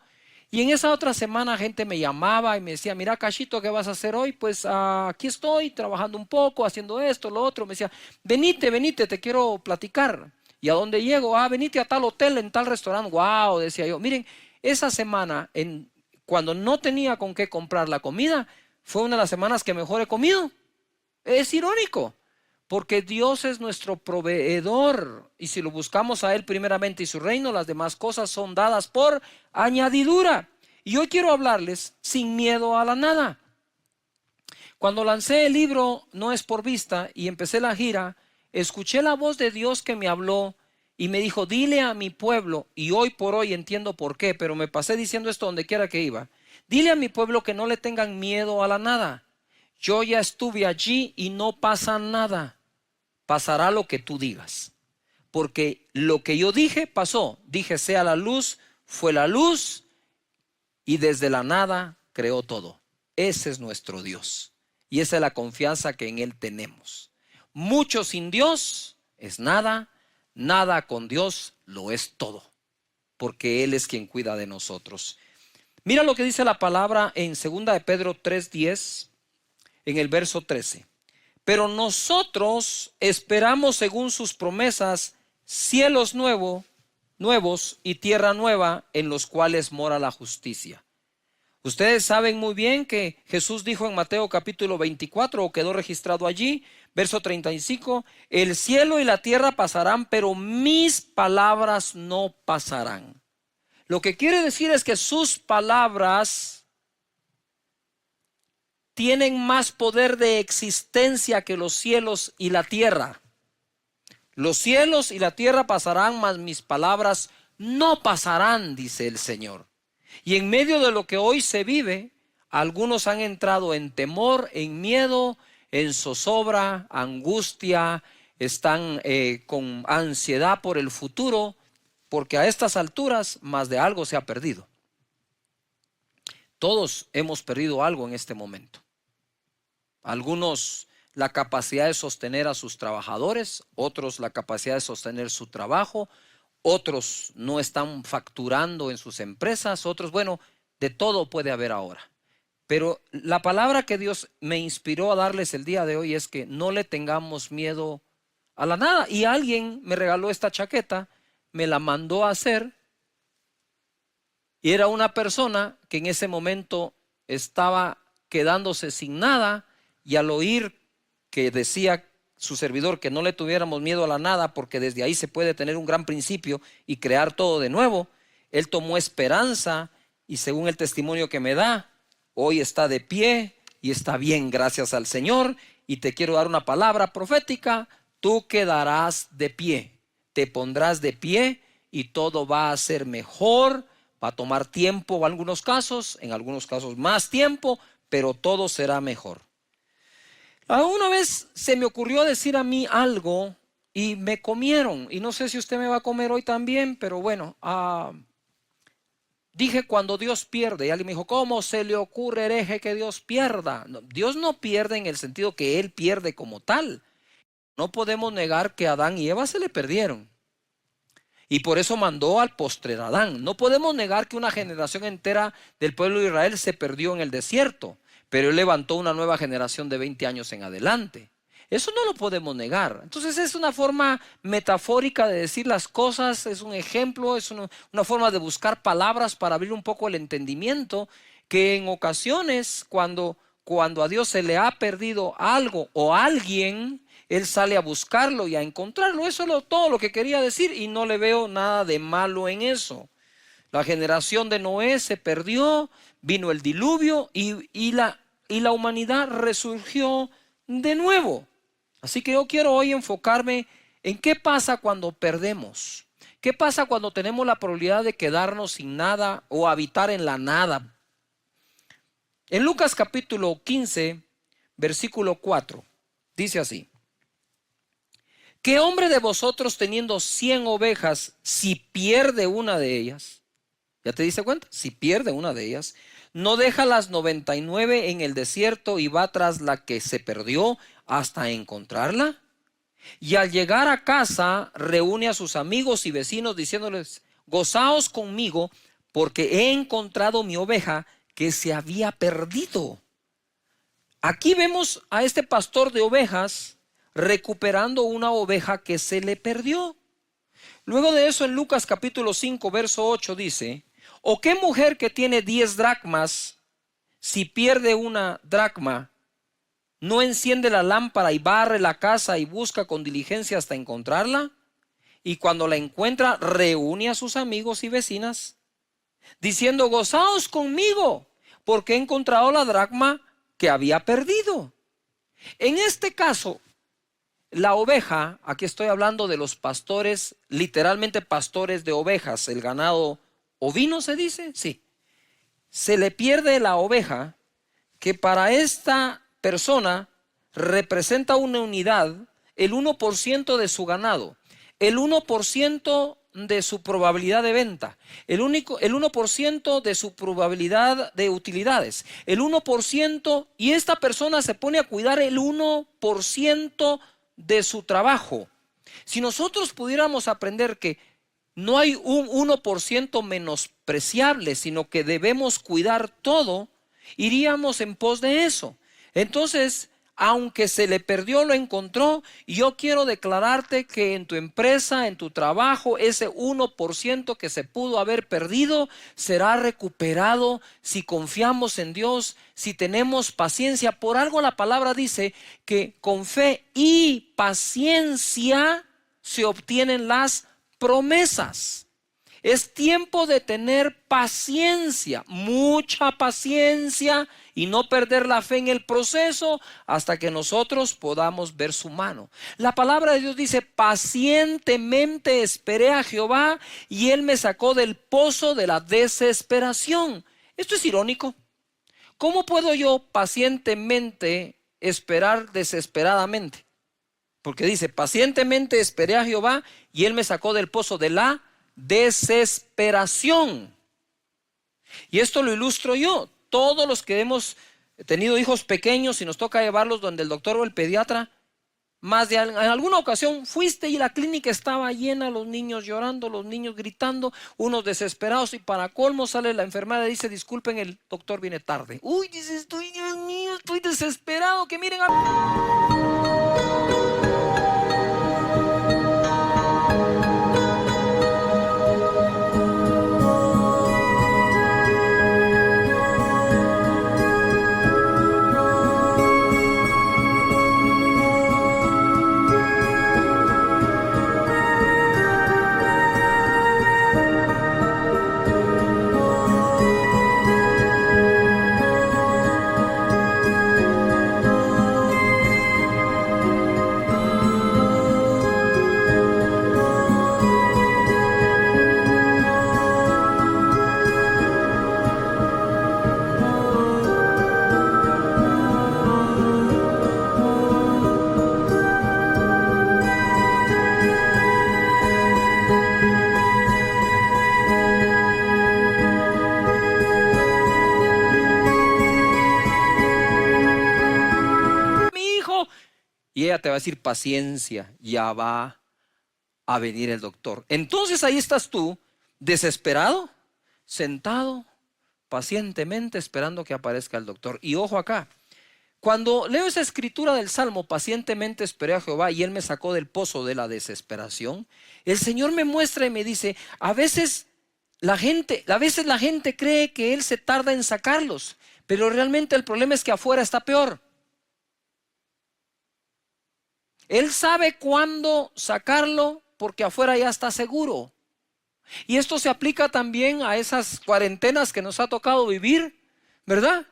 Y en esa otra semana gente me llamaba y me decía, mira, Cachito, ¿qué vas a hacer hoy? Pues aquí estoy trabajando un poco, haciendo esto, lo otro. Me decía, venite, te quiero platicar. ¿Y a dónde llego? Venite a tal hotel, en tal restaurante. Wow, decía yo. Miren, esa semana, cuando no tenía con qué comprar la comida, fue una de las semanas que mejor he comido. Es irónico, porque Dios es nuestro proveedor. Y si lo buscamos a Él primeramente y su reino, las demás cosas son dadas por añadidura. Y hoy quiero hablarles sin miedo a la nada. Cuando lancé el libro No es por vista y empecé la gira, escuché la voz de Dios que me habló y me dijo, dile a mi pueblo, y hoy por hoy entiendo por qué, pero me pasé diciendo esto donde quiera que iba. Dile a mi pueblo que no le tengan miedo a la nada. Yo ya estuve allí y no pasa nada. Pasará lo que tú digas. Porque lo que yo dije pasó. Dije sea la luz, fue la luz y desde la nada creó todo. Ese es nuestro Dios. Y esa es la confianza que en Él tenemos. Mucho sin Dios es nada, nada con Dios lo es todo. Porque Él es quien cuida de nosotros. Mira lo que dice la palabra en 2 de Pedro 3:10, en el verso 13. Pero nosotros esperamos según sus promesas cielos nuevos y tierra nueva en los cuales mora la justicia. Ustedes saben muy bien que Jesús dijo en Mateo capítulo 24, o quedó registrado allí, verso 35, el cielo y la tierra pasarán, pero mis palabras no pasarán. Lo que quiere decir es que sus palabras tienen más poder de existencia que los cielos y la tierra. Los cielos y la tierra pasarán, mas mis palabras no pasarán, dice el Señor. Y en medio de lo que hoy se vive, algunos han entrado en temor, en miedo, en zozobra, angustia, están con ansiedad por el futuro, porque a estas alturas más de algo se ha perdido. Todos hemos perdido algo en este momento. Algunos la capacidad de sostener a sus trabajadores, otros la capacidad de sostener su trabajo, otros no están facturando en sus empresas, otros, bueno, de todo puede haber ahora. Pero la palabra que Dios me inspiró a darles el día de hoy es que no le tengamos miedo a la nada. Y alguien me regaló esta chaqueta, me la mandó a hacer y era una persona que en ese momento estaba quedándose sin nada, y al oír que decía su servidor que no le tuviéramos miedo a la nada, porque desde ahí se puede tener un gran principio y crear todo de nuevo, él tomó esperanza y, según el testimonio que me da, hoy está de pie y está bien, gracias al Señor. Y te quiero dar una palabra profética: tú quedarás de pie, te pondrás de pie y todo va a ser mejor. Va a tomar tiempo en algunos casos más tiempo, pero todo será mejor. Una vez se me ocurrió decir a mí algo y me comieron, y no sé si usted me va a comer hoy también, pero bueno, dije cuando Dios pierde, y alguien me dijo: ¿cómo se le ocurre, hereje, que Dios pierda? No, Dios no pierde en el sentido que Él pierde como tal. No podemos negar que Adán y Eva se le perdieron, y por eso mandó al postrer Adán. No podemos negar que una generación entera del pueblo de Israel se perdió en el desierto, pero Él levantó una nueva generación de 20 años en adelante. Eso no lo podemos negar. Entonces es una forma metafórica de decir las cosas, es un ejemplo, es una forma de buscar palabras para abrir un poco el entendimiento, que en ocasiones cuando a Dios se le ha perdido algo o alguien, Él sale a buscarlo y a encontrarlo. Eso es todo lo que quería decir, y no le veo nada de malo en eso. La generación de Noé se perdió, vino el diluvio y la humanidad resurgió de nuevo. Así que yo quiero hoy enfocarme en qué pasa cuando perdemos. ¿Qué pasa cuando tenemos la probabilidad de quedarnos sin nada o habitar en la nada? En Lucas capítulo 15, versículo 4, dice así: ¿qué hombre de vosotros, teniendo 100 ovejas, si pierde una de ellas? ¿Ya te diste cuenta? Si pierde una de ellas, ¿no deja las 99 en el desierto y va tras la que se perdió hasta encontrarla? Y al llegar a casa, reúne a sus amigos y vecinos diciéndoles: gozaos conmigo, porque he encontrado mi oveja que se había perdido. Aquí vemos a este pastor de ovejas recuperando una oveja que se le perdió. Luego de eso, en Lucas capítulo 5, verso 8 dice: ¿o qué mujer que tiene 10 dracmas, si pierde una dracma, no enciende la lámpara y barre la casa y busca con diligencia hasta encontrarla? Y cuando la encuentra, reúne a sus amigos y vecinas, diciendo: gozaos conmigo, porque he encontrado la dracma que había perdido. En este caso, la oveja, aquí estoy hablando de los pastores, literalmente pastores de ovejas, el ganado ovino se dice, sí. Se le pierde la oveja, que para esta persona representa una unidad, el 1% de su ganado, el 1% de su probabilidad de venta, el 1% de su probabilidad de utilidades, el 1%, y esta persona se pone a cuidar el 1% de su trabajo. Si nosotros pudiéramos aprender que no hay un 1% menospreciable, sino que debemos cuidar todo, iríamos en pos de eso. Entonces, aunque se le perdió, lo encontró. Y yo quiero declararte que en tu empresa, en tu trabajo, ese 1% que se pudo haber perdido será recuperado si confiamos en Dios, si tenemos paciencia. Por algo la palabra dice que con fe y paciencia se obtienen las promesas. Es tiempo de tener paciencia, mucha paciencia, y no perder la fe en el proceso hasta que nosotros podamos ver su mano. La palabra de Dios dice: pacientemente esperé a Jehová y Él me sacó del pozo de la desesperación. Esto es irónico. ¿Cómo puedo yo pacientemente esperar desesperadamente? Porque dice: pacientemente esperé a Jehová y Él me sacó del pozo de la desesperación. Y esto lo ilustro yo. Todos los que hemos tenido hijos pequeños y nos toca llevarlos donde el doctor o el pediatra, en alguna ocasión fuiste y la clínica estaba llena, los niños llorando, los niños gritando, unos desesperados, y para colmo sale la enfermera y dice: disculpen, el doctor viene tarde. Uy, dices, Dios mío, estoy desesperado, que miren a... ella te va a decir: paciencia, ya va a venir el doctor. Entonces ahí estás tú, desesperado, sentado pacientemente esperando que aparezca el doctor. Y ojo acá, cuando leo esa escritura del Salmo, pacientemente esperé a Jehová y Él me sacó del pozo de la desesperación, el Señor me muestra y me dice: a veces la gente cree que Él se tarda en sacarlos, pero realmente el problema es que afuera está peor. Él sabe cuándo sacarlo porque afuera ya está seguro. Y esto se aplica también a esas cuarentenas que nos ha tocado vivir, ¿verdad?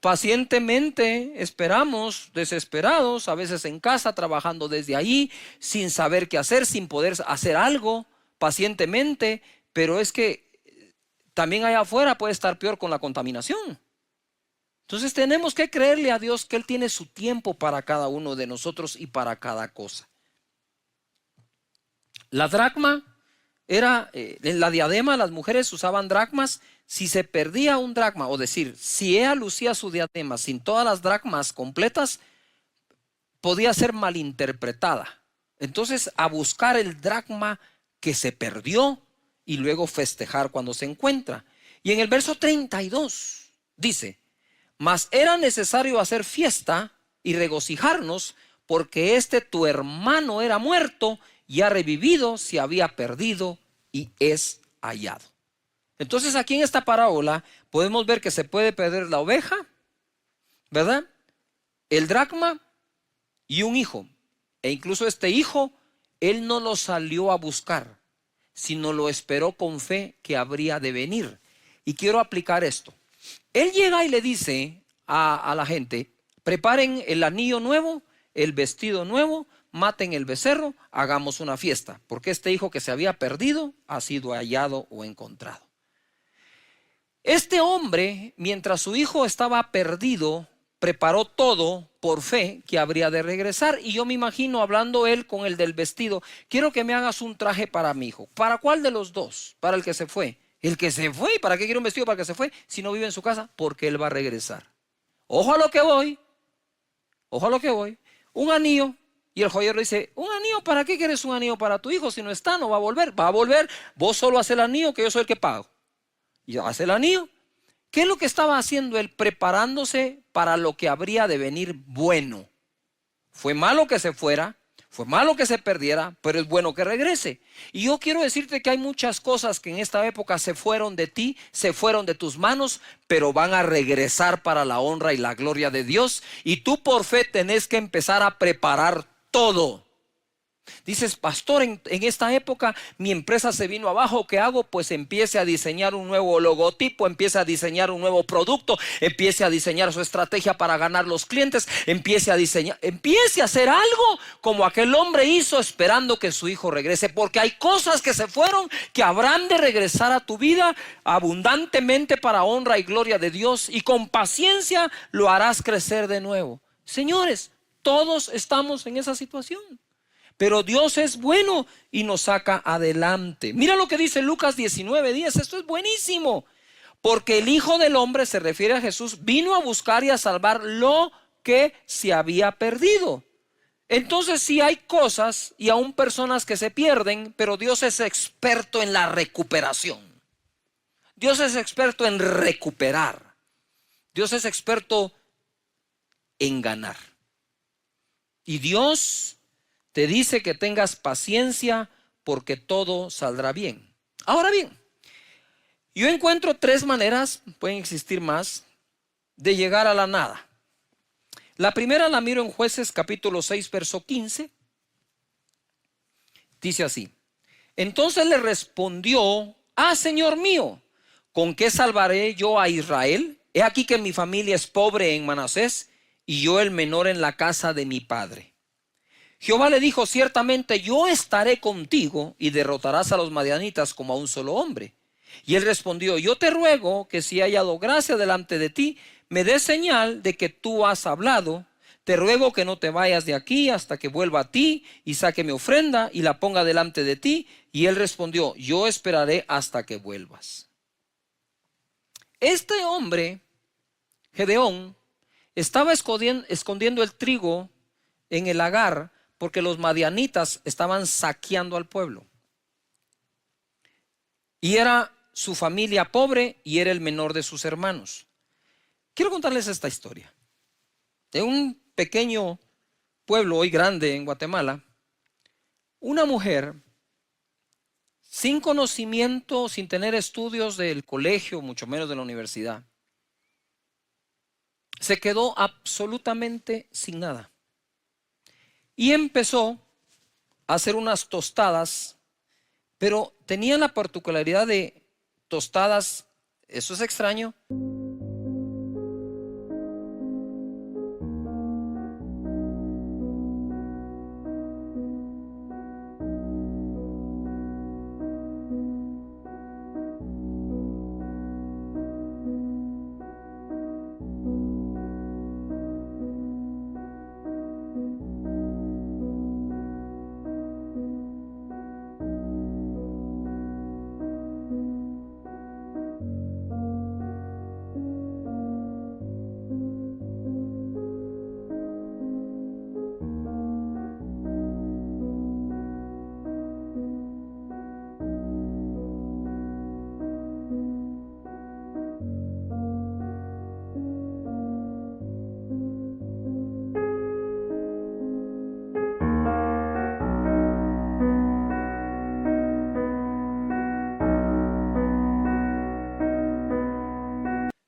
Pacientemente esperamos, desesperados, a veces en casa, trabajando desde ahí, sin saber qué hacer, sin poder hacer algo, pacientemente. Pero es que también allá afuera puede estar peor con la contaminación. Entonces tenemos que creerle a Dios que Él tiene su tiempo para cada uno de nosotros y para cada cosa. La dracma era, en la diadema las mujeres usaban dracmas. Si se perdía un dracma, o decir, si ella lucía su diadema sin todas las dracmas completas, podía ser malinterpretada. Entonces, a buscar el dracma que se perdió y luego festejar cuando se encuentra. Y en el verso 32 dice: mas era necesario hacer fiesta y regocijarnos, porque tu hermano era muerto y ha revivido, se había perdido y es hallado. Entonces aquí en esta parábola podemos ver que se puede perder la oveja, ¿verdad?, el dracma y un hijo. E incluso este hijo, él no lo salió a buscar, sino lo esperó con fe que habría de venir. Y quiero aplicar esto. Él llega y le dice a la gente: preparen el anillo nuevo, el vestido nuevo, maten el becerro, hagamos una fiesta, porque este hijo que se había perdido ha sido hallado o encontrado. Este hombre, mientras su hijo estaba perdido, preparó todo por fe que habría de regresar. Y yo me imagino hablando él con el del vestido: quiero que me hagas un traje para mi hijo. ¿Para cuál de los dos? Para el que se fue. El que se fue. ¿Y para qué quiere un vestido para el que se fue si no vive en su casa? Porque él va a regresar. Ojo a lo que voy. Ojo a lo que voy. Un anillo. Y el joyero dice: ¿un anillo? ¿Para qué quieres un anillo para tu hijo? Si no está, no va a volver. Va a volver. Vos solo haces el anillo, que yo soy el que pago. Y hace el anillo. ¿Qué es lo que estaba haciendo él? Preparándose para lo que habría de venir bueno. Fue malo que se fuera, fue malo que se perdiera, pero es bueno que regrese. Y yo quiero decirte que hay muchas cosas que en esta época se fueron de ti, se fueron de tus manos, pero van a regresar para la honra y la gloria de Dios. Y tú por fe tenés que empezar a preparar todo. Dices: pastor, en esta época mi empresa se vino abajo, ¿qué hago? Pues empiece a diseñar un nuevo logotipo, empiece a diseñar un nuevo producto, empiece a diseñar su estrategia para ganar los clientes, empiece a hacer algo como aquel hombre hizo esperando que su hijo regrese, porque hay cosas que se fueron que habrán de regresar a tu vida abundantemente para honra y gloria de Dios, y con paciencia lo harás crecer de nuevo. Señores, todos estamos en esa situación. Pero Dios es bueno y nos saca adelante. Mira lo que dice Lucas 19:10. Esto es buenísimo. Porque el Hijo del Hombre, se refiere a Jesús, vino a buscar y a salvar lo que se había perdido. Entonces sí hay cosas y aún personas que se pierden, pero Dios es experto en la recuperación. Dios es experto en recuperar. Dios es experto en ganar. Y Dios te dice que tengas paciencia porque todo saldrá bien. Ahora bien, yo encuentro 3 maneras, pueden existir más, de llegar a la nada. La primera la miro en Jueces capítulo 6, verso 15. Dice así: entonces le respondió: Señor mío, ¿con qué salvaré yo a Israel? He aquí que mi familia es pobre en Manasés y yo el menor en la casa de mi padre. Jehová le dijo: ciertamente yo estaré contigo y derrotarás a los madianitas como a un solo hombre. Y él respondió: yo te ruego que si he hallado gracia delante de ti, me des señal de que tú has hablado. Te ruego que no te vayas de aquí hasta que vuelva a ti y saque mi ofrenda y la ponga delante de ti. Y él respondió: yo esperaré hasta que vuelvas. Este hombre, Gedeón, estaba escondiendo el trigo en el lagar porque los madianitas estaban saqueando al pueblo. Y era su familia pobre y era el menor de sus hermanos. Quiero contarles esta historia. De un pequeño pueblo hoy grande en Guatemala, una mujer sin conocimiento, sin tener estudios del colegio, mucho menos de la universidad, se quedó absolutamente sin nada. Y empezó a hacer unas tostadas, pero tenía la particularidad de tostadas, eso es extraño,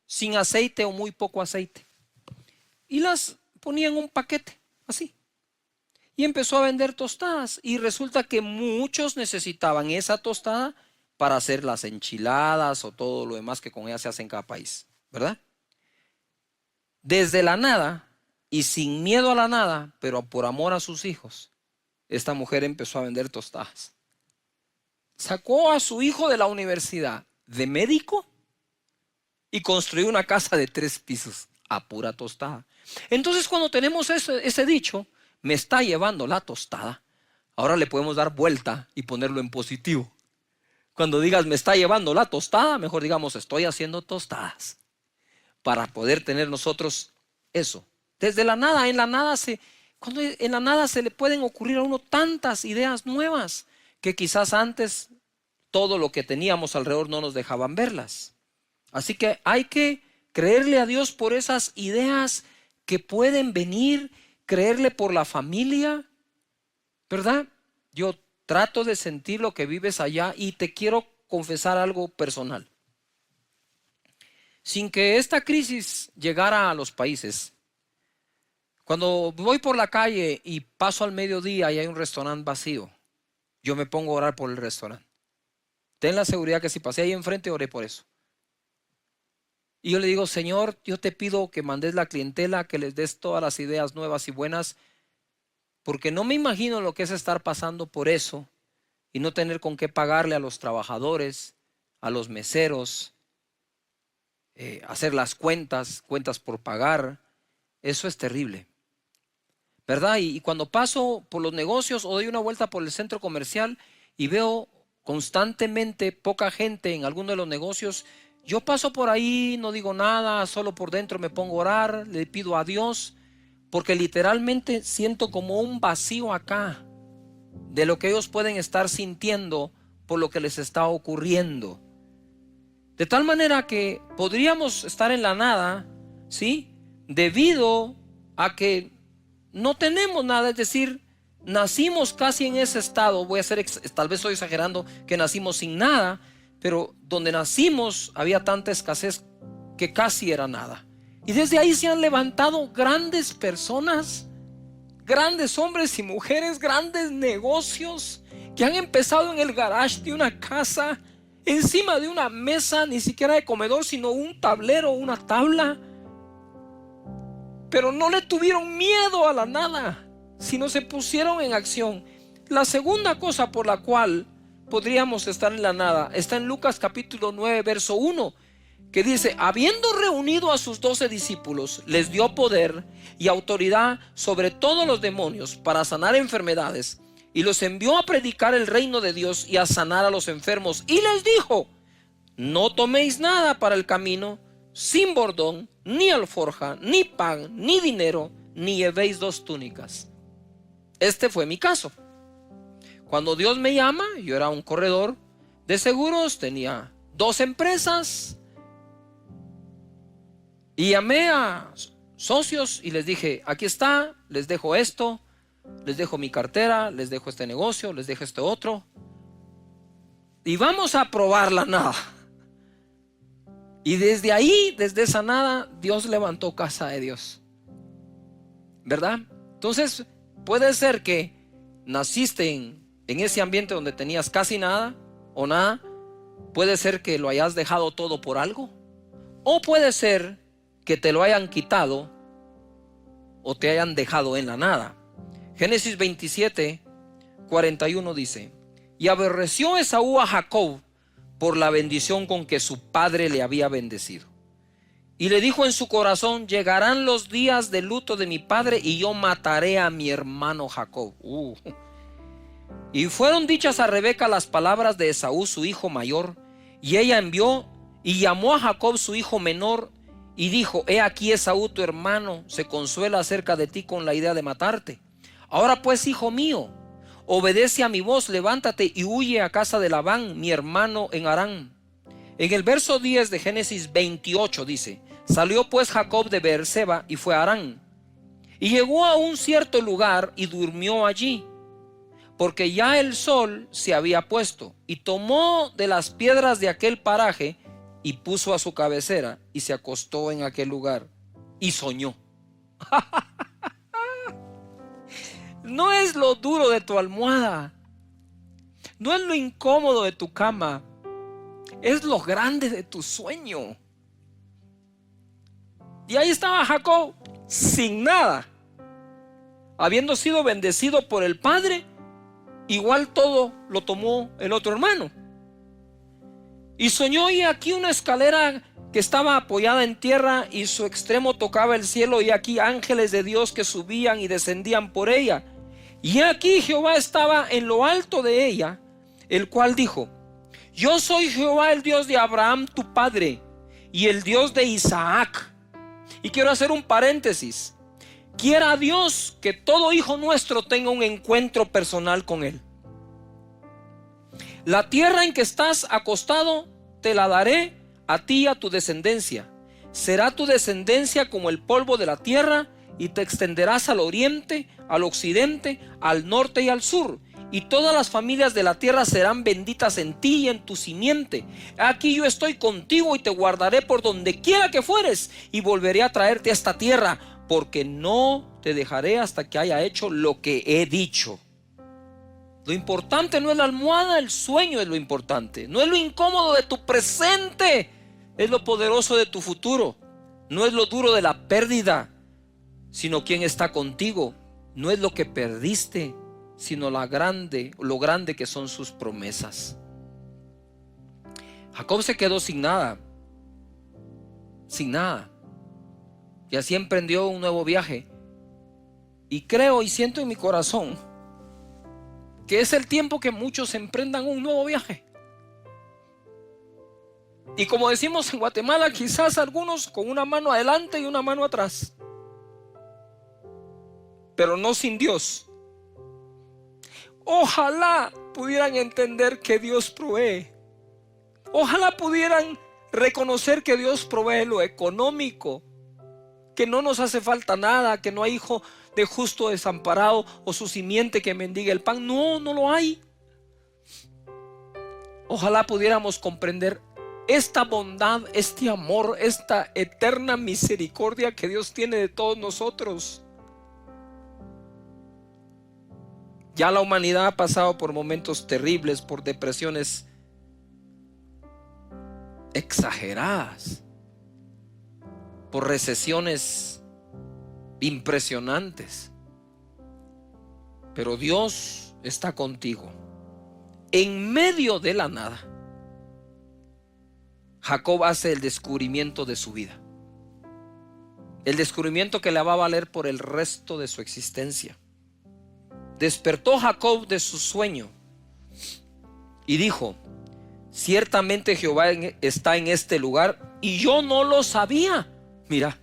sin aceite o muy poco aceite. Y las ponía en un paquete, así. Y empezó a vender tostadas. Y resulta que muchos necesitaban esa tostada para hacer las enchiladas o todo lo demás que con ella se hace en cada país, ¿verdad? Desde la nada y sin miedo a la nada, pero por amor a sus hijos, esta mujer empezó a vender tostadas. Sacó a su hijo de la universidad de médico y construyó una casa de 3 pisos a pura tostada. Entonces, cuando tenemos ese dicho, me está llevando la tostada, ahora le podemos dar vuelta y ponerlo en positivo. Cuando digas me está llevando la tostada, mejor digamos estoy haciendo tostadas, para poder tener nosotros eso. Desde la nada, cuando en la nada se le pueden ocurrir a uno tantas ideas nuevas que quizás antes todo lo que teníamos alrededor no nos dejaban verlas. Así que hay que creerle a Dios por esas ideas que pueden venir, creerle por la familia, ¿verdad? Yo trato de sentir lo que vives allá y te quiero confesar algo personal. Sin que esta crisis llegara a los países, cuando voy por la calle y paso al mediodía y hay un restaurante vacío, yo me pongo a orar por el restaurante. Ten la seguridad que si pasé ahí enfrente, oré por eso. Y yo le digo, Señor, yo te pido que mandes la clientela, que les des todas las ideas nuevas y buenas, porque no me imagino lo que es estar pasando por eso y no tener con qué pagarle a los trabajadores, a los meseros, hacer las cuentas por pagar. Eso es terrible, ¿verdad? Y cuando paso por los negocios o doy una vuelta por el centro comercial y veo constantemente poca gente en alguno de los negocios, yo paso por ahí, no digo nada, solo por dentro me pongo a orar, le pido a Dios, porque literalmente siento como un vacío acá de lo que ellos pueden estar sintiendo por lo que les está ocurriendo. De tal manera que podríamos estar en la nada, ¿sí? Debido a que no tenemos nada, es decir, nacimos casi en ese estado. Tal vez estoy exagerando que nacimos sin nada, pero donde nacimos había tanta escasez que casi era nada. Y desde ahí se han levantado grandes personas, grandes hombres y mujeres, grandes negocios que han empezado en el garage de una casa, encima de una mesa, ni siquiera de comedor, sino un tablero, una tabla. Pero no le tuvieron miedo a la nada, sino se pusieron en acción. La segunda cosa por la cual podríamos estar en la nada está en Lucas capítulo 9 verso 1, que dice: habiendo reunido a sus 12 discípulos, les dio poder y autoridad sobre todos los demonios para sanar enfermedades, y los envió a predicar el reino de Dios y a sanar a los enfermos. Y les dijo: no toméis nada para el camino, sin bordón, ni alforja, ni pan, ni dinero, ni llevéis 2 túnicas. Este fue mi caso. Cuando Dios me llama, yo era un corredor de seguros, tenía 2 empresas y llamé a socios y les dije, aquí está, les dejo esto, les dejo mi cartera, les dejo este negocio, les dejo este otro y vamos a probar la nada. Y desde ahí, desde esa nada, Dios levantó Casa de Dios, ¿verdad? Entonces puede ser que naciste en ese ambiente donde tenías casi nada o nada. Puede ser que lo hayas dejado todo por algo, o puede ser que te lo hayan quitado o te hayan dejado en la nada. Génesis 27, 41 dice: y aborreció Esaú a Jacob por la bendición con que su padre le había bendecido. Y le dijo en su corazón: llegarán los días de luto de mi padre y yo mataré a mi hermano Jacob. Y fueron dichas a Rebeca las palabras de Esaú, su hijo mayor, y ella envió y llamó a Jacob su hijo menor y dijo: he aquí Esaú tu hermano se consuela acerca de ti con la idea de matarte. Ahora pues, hijo mío, obedece a mi voz, levántate y huye a casa de Labán, mi hermano, en Harán. En el verso 10 de Génesis 28 dice: salió pues Jacob de Beerseba y fue a Harán. Y llegó a un cierto lugar y durmió allí, porque ya el sol se había puesto, y tomó de las piedras de aquel paraje y puso a su cabecera y se acostó en aquel lugar y soñó. No es lo duro de tu almohada, no es lo incómodo de tu cama, es lo grande de tu sueño. Y ahí estaba Jacob sin nada, habiendo sido bendecido por el padre. Igual todo lo tomó el otro hermano. Y soñó, y aquí una escalera que estaba apoyada en tierra y su extremo tocaba el cielo, y aquí ángeles de Dios que subían y descendían por ella. Y aquí Jehová estaba en lo alto de ella, el cual dijo: yo soy Jehová, el Dios de Abraham tu padre y el Dios de Isaac. Y quiero hacer un paréntesis. Quiera Dios que todo hijo nuestro tenga un encuentro personal con Él. La tierra en que estás acostado te la daré a ti y a tu descendencia. Será tu descendencia como el polvo de la tierra, y te extenderás al oriente, al occidente, al norte y al sur. Y todas las familias de la tierra serán benditas en ti y en tu simiente. Aquí yo estoy contigo y te guardaré por donde quiera que fueres, y volveré a traerte a esta tierra, porque no te dejaré hasta que haya hecho lo que he dicho. Lo importante no es la almohada, el sueño es lo importante. No es lo incómodo de tu presente, es lo poderoso de tu futuro. No es lo duro de la pérdida, sino quién está contigo. No es lo que perdiste, sino lo grande que son sus promesas. Jacob se quedó sin nada, sin nada. Y así emprendió un nuevo viaje. Y creo y siento en mi corazón que es el tiempo que muchos emprendan un nuevo viaje. Y como decimos en Guatemala, quizás algunos con una mano adelante y una mano atrás, pero no sin Dios. Ojalá pudieran entender que Dios provee. Ojalá pudieran reconocer que Dios provee lo económico, que no nos hace falta nada, que no hay hijo de justo desamparado o su simiente que mendigue el pan. No, no lo hay. Ojalá pudiéramos comprender esta bondad, este amor, esta eterna misericordia que Dios tiene de todos nosotros. Ya la humanidad ha pasado por momentos terribles, por depresiones exageradas, por recesiones impresionantes, pero Dios está contigo. En medio de la nada, Jacob hace el descubrimiento de su vida, el descubrimiento que le va a valer por el resto de su existencia. Despertó Jacob de su sueño y dijo: ciertamente Jehová está en este lugar y yo no lo sabía. Mira,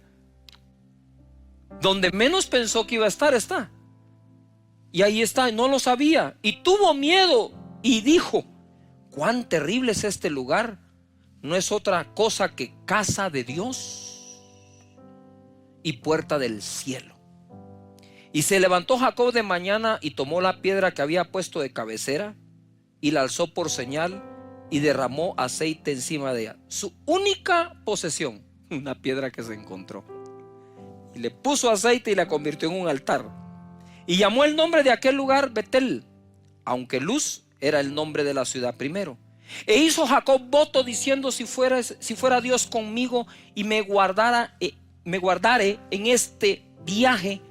donde menos pensó que iba a estar, está. Y ahí está, no lo sabía. Y tuvo miedo y dijo: cuán terrible es este lugar. No es otra cosa que casa de Dios y puerta del cielo. Y se levantó Jacob de mañana y tomó la piedra que había puesto de cabecera y la alzó por señal y derramó aceite encima de ella. Su única posesión, una piedra que se encontró. Y le puso aceite y la convirtió en un altar. Y llamó el nombre de aquel lugar Betel, aunque Luz era el nombre de la ciudad primero. E hizo Jacob voto diciendo: si fuera Dios conmigo y me guardare en este viaje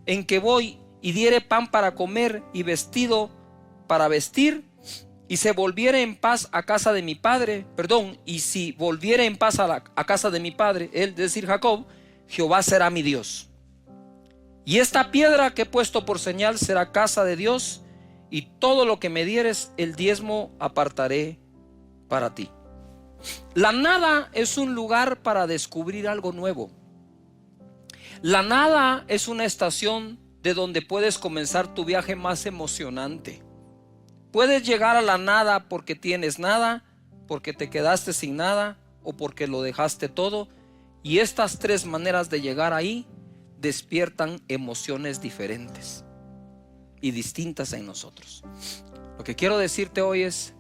en que voy, y diere pan para comer y vestido para vestir, y se volviere en paz a casa de mi padre, y si volviere en paz a casa de mi padre, él, es decir, Jacob, Jehová será mi Dios. Y esta piedra que he puesto por señal será casa de Dios, y todo lo que me dieres el diezmo apartaré para ti. La nada es un lugar para descubrir algo nuevo. La nada es una estación de donde puedes comenzar tu viaje más emocionante. Puedes llegar a la nada porque tienes nada, porque te quedaste sin nada o porque lo dejaste todo. Y estas tres maneras de llegar ahí despiertan emociones diferentes y distintas en nosotros. Lo que quiero decirte hoy es: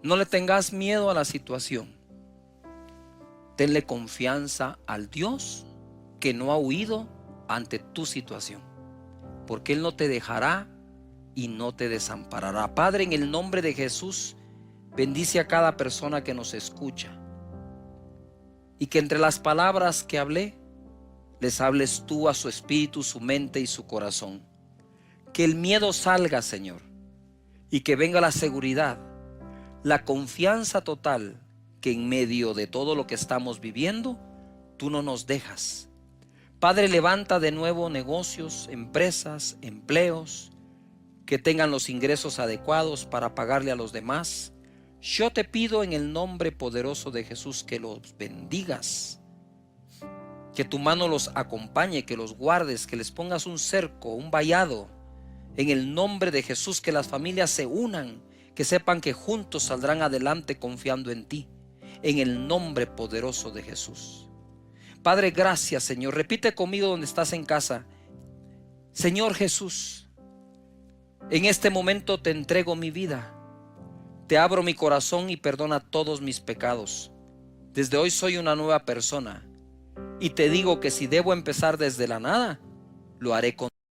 no le tengas miedo a la situación. Tenle confianza al Dios que no ha huido ante tu situación, porque Él no te dejará y no te desamparará. Padre, en el nombre de Jesús, bendice a cada persona que nos escucha, y que entre las palabras que hablé les hables tú a su espíritu, su mente y su corazón. Que el miedo salga, Señor, y que venga la seguridad, la confianza total, que en medio de todo lo que estamos viviendo, tú no nos dejas. Padre, levanta de nuevo negocios, empresas, empleos, que tengan los ingresos adecuados para pagarle a los demás. Yo te pido en el nombre poderoso de Jesús que los bendigas, que tu mano los acompañe, que los guardes, que les pongas un cerco, un vallado. En el nombre de Jesús, que las familias se unan, que sepan que juntos saldrán adelante confiando en ti. En el nombre poderoso de Jesús. Padre, gracias, Señor. Repite conmigo donde estás en casa: Señor Jesús, en este momento te entrego mi vida. Te abro mi corazón y perdona todos mis pecados. Desde hoy soy una nueva persona. Y te digo que si debo empezar desde la nada, lo haré con